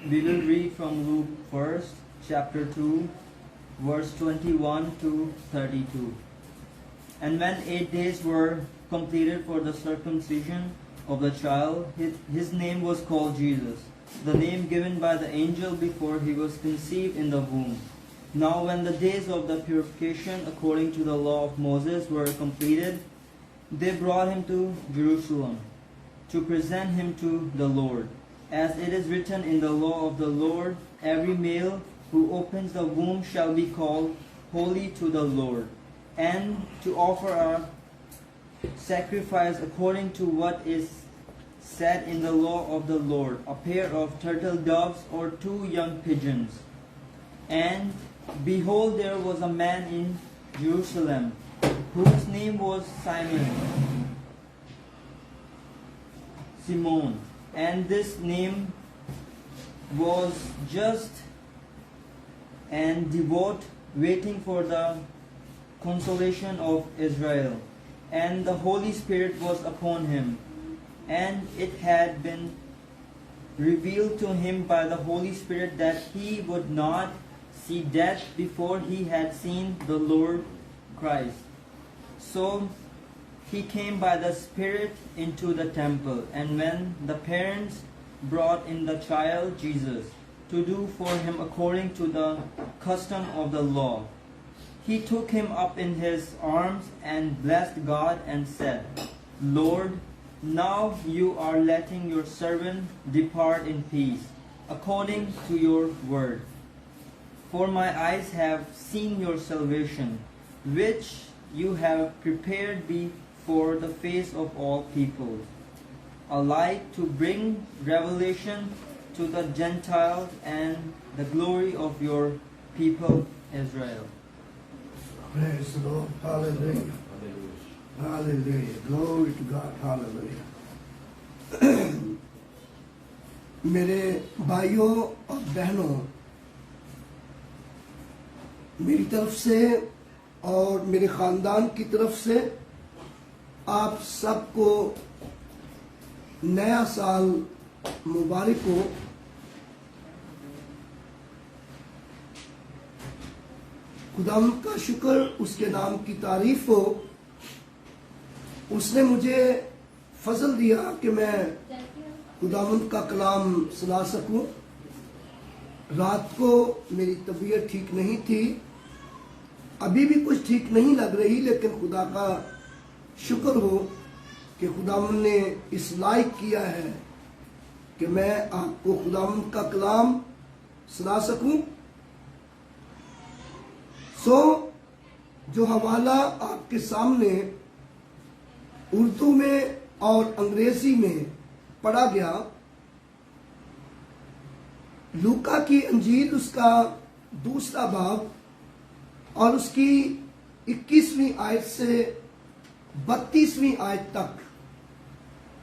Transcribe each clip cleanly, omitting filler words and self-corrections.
We will read from Luke first, chapter 2, verse 21 to 32. And when 8 days were completed for the circumcision of the child, his name was called Jesus, the name given by the angel before he was conceived in the womb. Now when the days of the purification according to the law of Moses were completed, they brought him to Jerusalem to present him to the Lord. As it is written in the law of the Lord, every male who opens the womb shall be called holy to the Lord, and to offer a sacrifice according to what is said in the law of the Lord, a pair of turtle doves or 2 young pigeons. And behold, there was a man in Jerusalem whose name was Simon, and this name was just and devout, waiting for the consolation of Israel. And the Holy Spirit was upon him, and it had been revealed to him by the Holy Spirit that he would not see death before he had seen the Lord Christ. So he came by the Spirit into the temple, and when the parents brought in the child Jesus to do for him according to the custom of the law, he took him up in his arms and blessed God and said, Lord, now you are letting your servant depart in peace, according to your word. For my eyes have seen your salvation, which you have prepared before the face of all peoples, a light to bring revelation to the Gentiles and the glory of your people Israel. Praise the Lord. Hallelujah. Hallelujah. Glory to God. Hallelujah. میرے بھائیوں اور بہنوں، میری طرف سے اور میرے خاندان کی طرف سے آپ سب کو نیا سال مبارک ہو۔ خداوند کا شکر، اس کے نام کی تعریف ہو۔ اس نے مجھے فضل دیا کہ میں خداوند کا کلام سنا سکوں۔ رات کو میری طبیعت ٹھیک نہیں تھی، ابھی بھی کچھ ٹھیک نہیں لگ رہی، لیکن خدا کا شکر ہو کہ خداوند نے اس لائق کیا ہے کہ میں آپ کو خداوند کا کلام سنا سکوں۔ جو حوالہ آپ کے سامنے اردو میں اور انگریزی میں پڑھا گیا، لوکا کی انجیل اس کا 2 باب اور اس کی 21ویں آیت سے 32ویں آیت تک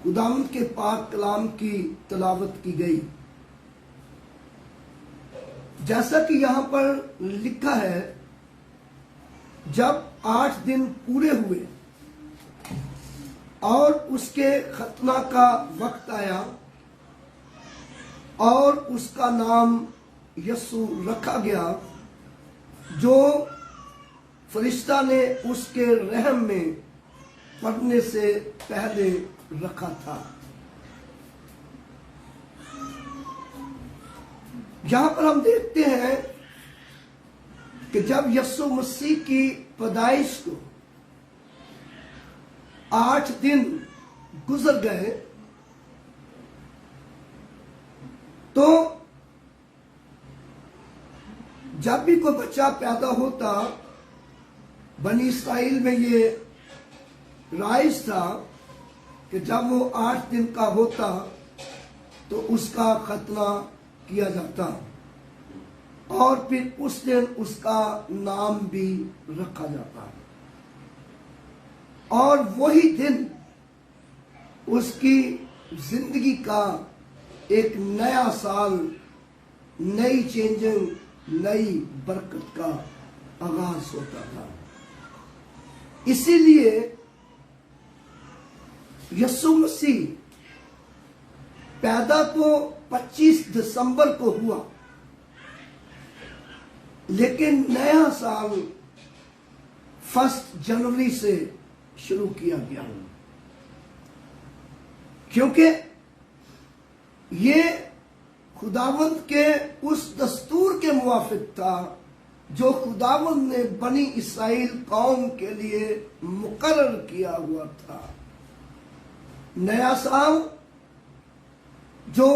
خداوند کے پاک کلام کی تلاوت کی گئی۔ جیسا کہ یہاں پر لکھا ہے، جب 8 دن پورے ہوئے اور اس کے ختنہ کا وقت آیا اور اس کا نام یسوع رکھا گیا، جو فرشتہ نے اس کے رحم میں پڑھنے سے پہلے رکھا تھا۔ یہاں پر ہم دیکھتے ہیں کہ جب یسوع مسیح کی پیدائش کو 8 دن گزر گئے تو جب بھی کوئی بچہ پیدا ہوتا، بنی اسرائیل میں یہ رائج تھا کہ جب وہ 8 دن کا ہوتا تو اس کا ختنہ کیا جاتا اور پھر اس دن اس کا نام بھی رکھا جاتا ہے، اور وہی دن اس کی زندگی کا ایک نیا سال، نئی چینجنگ، نئی برکت کا آغاز ہوتا تھا۔ اسی لیے یسوع مسیح پیدا تو 25 دسمبر کو ہوا، لیکن نیا سال 1 جنوری سے شروع کیا گیا، کیونکہ یہ خداوند کے اس دستور کے موافق تھا جو خداوند نے بنی اسرائیل قوم کے لیے مقرر کیا ہوا تھا۔ نیا سال جو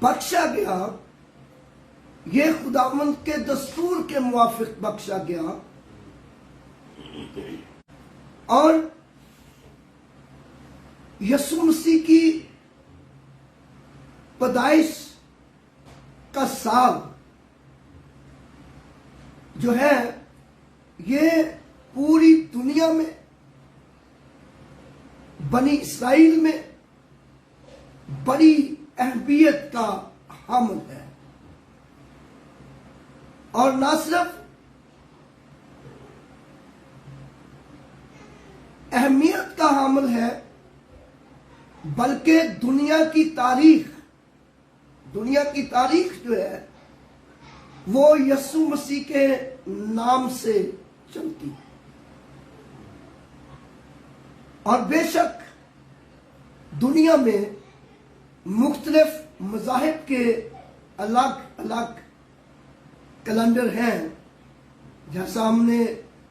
بخشا گیا، یہ خداوند کے دستور کے موافق بخشا گیا، اور یسوع مسیح کی پیدائش کا سال جو ہے یہ پوری دنیا میں بنی اسرائیل میں بڑی اہمیت کا حامل ہے، اور نہ صرف اہمیت کا حامل ہے بلکہ دنیا کی تاریخ جو ہے وہ یسوع مسیح کے نام سے چلتی ہے۔ اور بے شک دنیا میں مختلف مذاہب کے الگ الگ کیلنڈر ہیں، جیسا ہم نے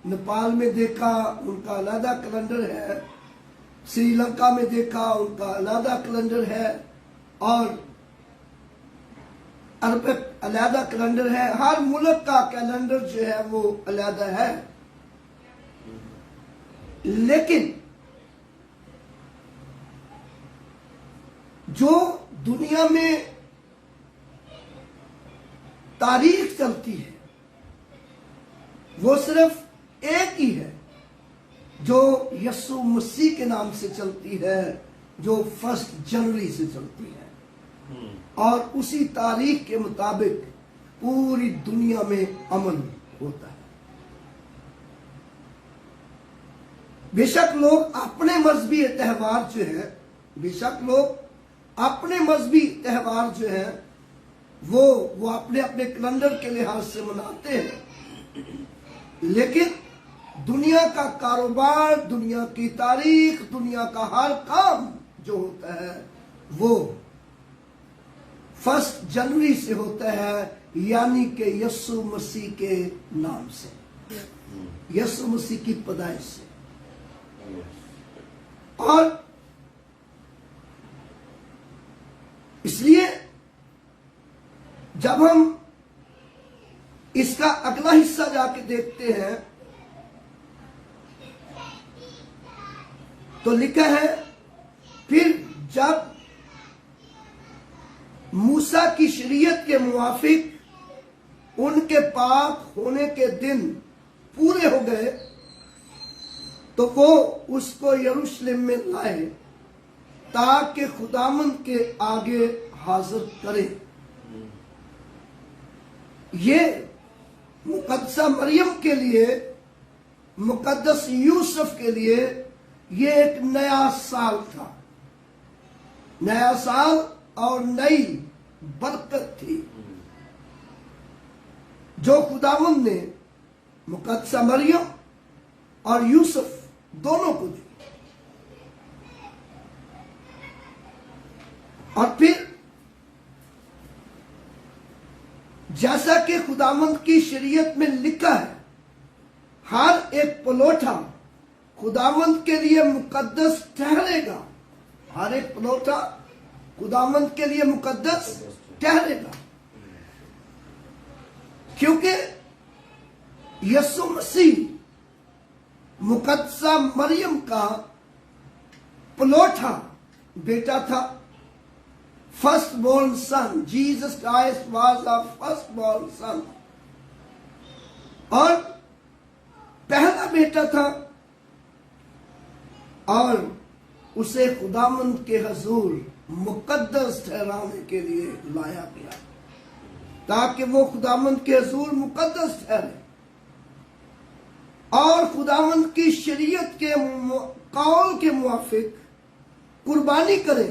نیپال میں دیکھا ان کا علیحدہ کیلنڈر ہے، سری لنکا میں دیکھا ان کا علیحدہ کیلنڈر ہے، اور عربک علیحدہ کیلنڈر ہے۔ ہر ملک کا کیلنڈر جو ہے وہ علیحدہ ہے، لیکن جو دنیا میں تاریخ چلتی ہے وہ صرف ایک ہی ہے جو یسوع مسیح کے نام سے چلتی ہے، جو 1 جنوری سے چلتی ہے، اور اسی تاریخ کے مطابق پوری دنیا میں عمل ہوتا ہے۔ بے شک لوگ اپنے مذہبی تہوار جو ہیں وہ اپنے اپنے کیلنڈر کے لحاظ سے مناتے ہیں، لیکن دنیا کا کاروبار، دنیا کی تاریخ، دنیا کا ہر کام جو ہوتا ہے وہ 1 جنوری سے ہوتا ہے، یعنی کہ یسوع مسیح کے نام سے، یسوع مسیح کی پیدائش سے۔ اور اس لیے جب ہم اس کا اگلا حصہ جا کے دیکھتے ہیں تو لکھا ہے، پھر جب موسیٰ کی شریعت کے موافق ان کے پاک ہونے کے دن پورے ہو گئے تو وہ اس کو یروشلم میں لائے تاکہ خداوند کے آگے حاضر کرے۔ یہ مقدسہ مریم کے لیے، مقدس یوسف کے لیے یہ ایک نیا سال تھا، نیا سال اور نئی برکت تھی جو خداوند نے مقدسہ مریم اور یوسف دونوں کو دی۔ اور پھر جیسا کہ خداوند کی شریعت میں لکھا ہے، ہر ایک پلوٹا خداوند کے لیے مقدس ٹھہرے گا، ہر ایک پلوٹا خداوند کے لیے مقدس ٹھہرے گا، کیونکہ یسوع مسیح مقدسہ مریم کا پلوٹا بیٹا تھا، first born son. Jesus Christ was a first born son, اور پہلا بیٹا تھا، اور اسے خداوند کے حضور مقدس ٹھہرانے کے لیے لایا گیا تاکہ وہ خداوند کے حضور مقدس ٹھہرے اور خداوند کی شریعت کے قول کے موافق قربانی کرے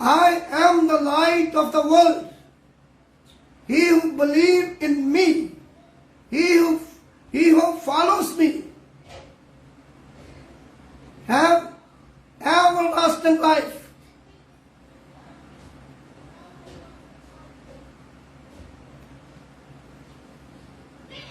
I am the light of the world. He who believes in me, he who follows me, everlasting life.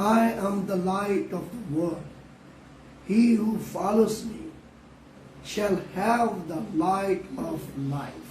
I am the light of the world. He who follows me shall have the light of life.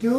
2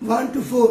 1 to 4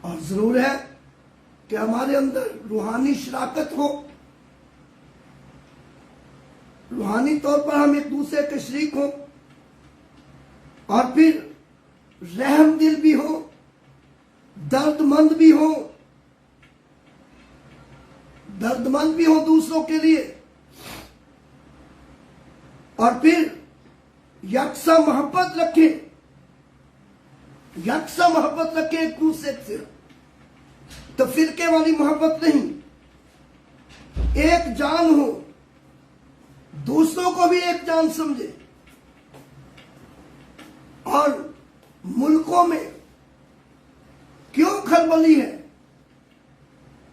اور ضرور ہے کہ ہمارے اندر روحانی شراکت ہو، روحانی طور پر ہم ایک دوسرے کے شریک ہوں، اور پھر رحم دل بھی ہو، درد مند بھی ہو، درد مند بھی ہو دوسروں کے لیے، اور پھر یکساں محبت رکھیں، یکساں محبت رکھیں ایک دوسرے سے، تو فرقے والی محبت نہیں، ایک جان ہو، دوسروں کو بھی ایک جان سمجھے۔ اور ملکوں میں کیوں کھلبلی ہے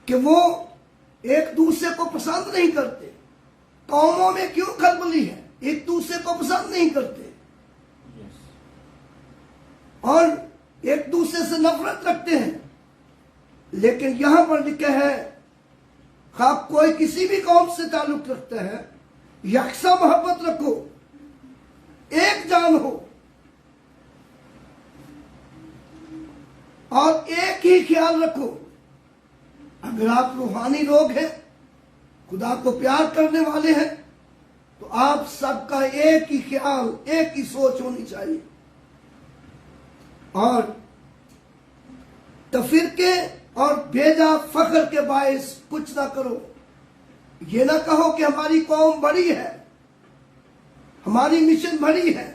کہ وہ ایک دوسرے کو پسند نہیں کرتے، قوموں میں کیوں کھلبلی ہے، ایک دوسرے کو پسند نہیں کرتے اور ایک دوسرے سے نفرت رکھتے ہیں۔ لیکن یہاں پر لکھا ہے خواہ کوئی کسی بھی قوم سے تعلق رکھتا ہے، یکساں محبت رکھو، ایک جان ہو، اور ایک ہی خیال رکھو۔ اگر آپ روحانی لوگ ہیں، خدا کو پیار کرنے والے ہیں، تو آپ سب کا ایک ہی خیال، ایک ہی سوچ ہونی چاہیے۔ اور تفرقے اور بھیجا فخر کے باعث کچھ نہ کرو۔ یہ نہ کہو کہ ہماری قوم بڑی ہے، ہماری مشن بڑی ہے،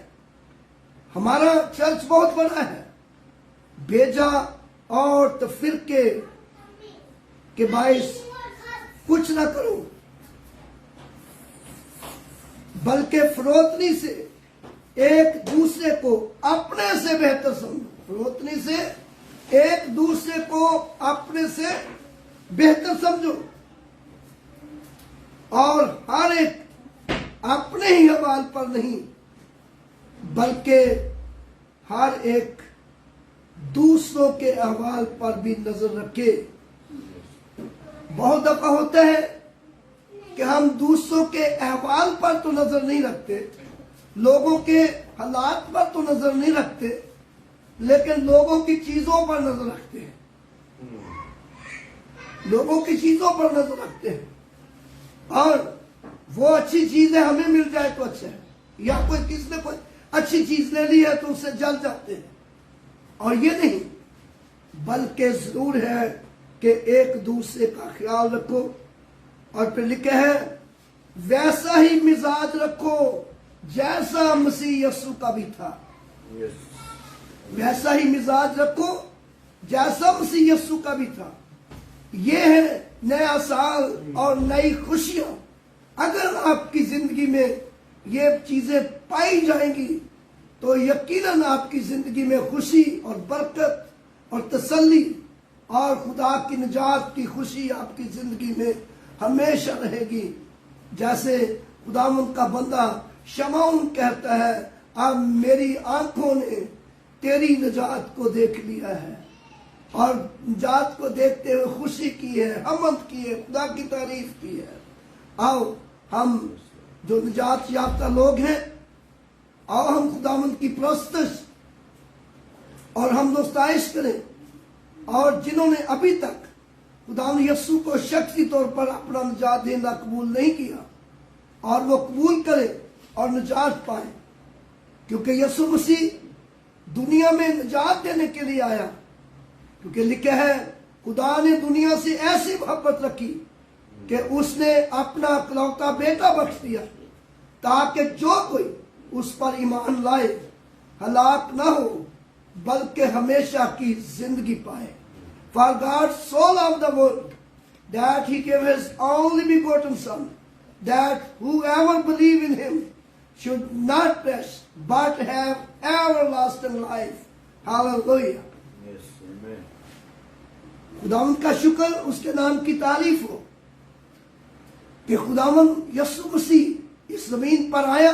ہمارا چرچ بہت بڑا ہے۔ بھیجا اور تفرقے کے باعث کچھ نہ کرو، بلکہ فروتنی سے ایک دوسرے کو اپنے سے بہتر سمجھو۔ فروتنی سے ایک دوسرے کو اپنے سے بہتر سمجھو، اور ہر ایک اپنے ہی حوال پر نہیں، بلکہ ہر ایک دوسروں کے احوال پر بھی نظر رکھے۔ بہت دفعہ ہوتا ہے کہ ہم دوسروں کے احوال پر تو نظر نہیں رکھتے، لوگوں کے حالات پر تو نظر نہیں رکھتے، لیکن لوگوں کی چیزوں پر نظر رکھتے ہیں، لوگوں کی چیزوں پر نظر رکھتے ہیں، اور وہ اچھی چیزیں ہمیں مل جائے تو اچھا ہے، یا کوئی کس نے کوئی اچھی چیز لے لی ہے تو اسے جل جاتے ہیں۔ اور یہ نہیں، بلکہ ضرور ہے کہ ایک دوسرے کا خیال رکھو۔ اور پھر لکھا ہے ویسا ہی مزاج رکھو جیسا مسیح یسوع کا بھی تھا۔ ویسا ہی مزاج رکھو جیسا مسیح یسوع کا بھی تھا۔ یہ ہے نیا سال اور نئی خوشیاں۔ اگر آپ کی زندگی میں یہ چیزیں پائی جائیں گی تو یقیناً آپ کی زندگی میں خوشی اور برکت اور تسلی اور خدا کی نجات کی خوشی آپ کی زندگی میں ہمیشہ رہے گی۔ جیسے خداوند کا بندہ شمعون کہتا ہے، اب میری آنکھوں نے تیری نجات کو دیکھ لیا ہے، اور نجات کو دیکھتے ہوئے خوشی کی ہے، حمد کی ہے، خدا کی تعریف کی ہے۔ آؤ ہم جو نجات یافتہ لوگ ہیں، آؤ ہم خداوند کی پرستش اور حمد و ستائش کریں، اور جنہوں نے ابھی تک خداوند یسوع کو شخصی طور پر اپنا نجات دینا قبول نہیں کیا، اور وہ قبول کریں اور نجات پائیں، کیونکہ یسوع مسیح دنیا میں نجات دینے کے لیے آیا۔ کیونکہ لکھا ہے خدا نے دنیا سے ایسی محبت رکھی کہ اس نے اپنا اکلوتا بیٹا بخش دیا، تاکہ جو کوئی اس پر ایمان لائے ہلاک نہ ہو بلکہ ہمیشہ کی زندگی پائے۔ For God so loved the world that he gave his only begotten Son, that whoever believe in him should not perish but have everlasting life. Hallelujah. Yes, amen. خداوند کا شکر، اس کے نام کی تعریف ہو کہ خداوند یسوع مسیح اس زمین پر آیا،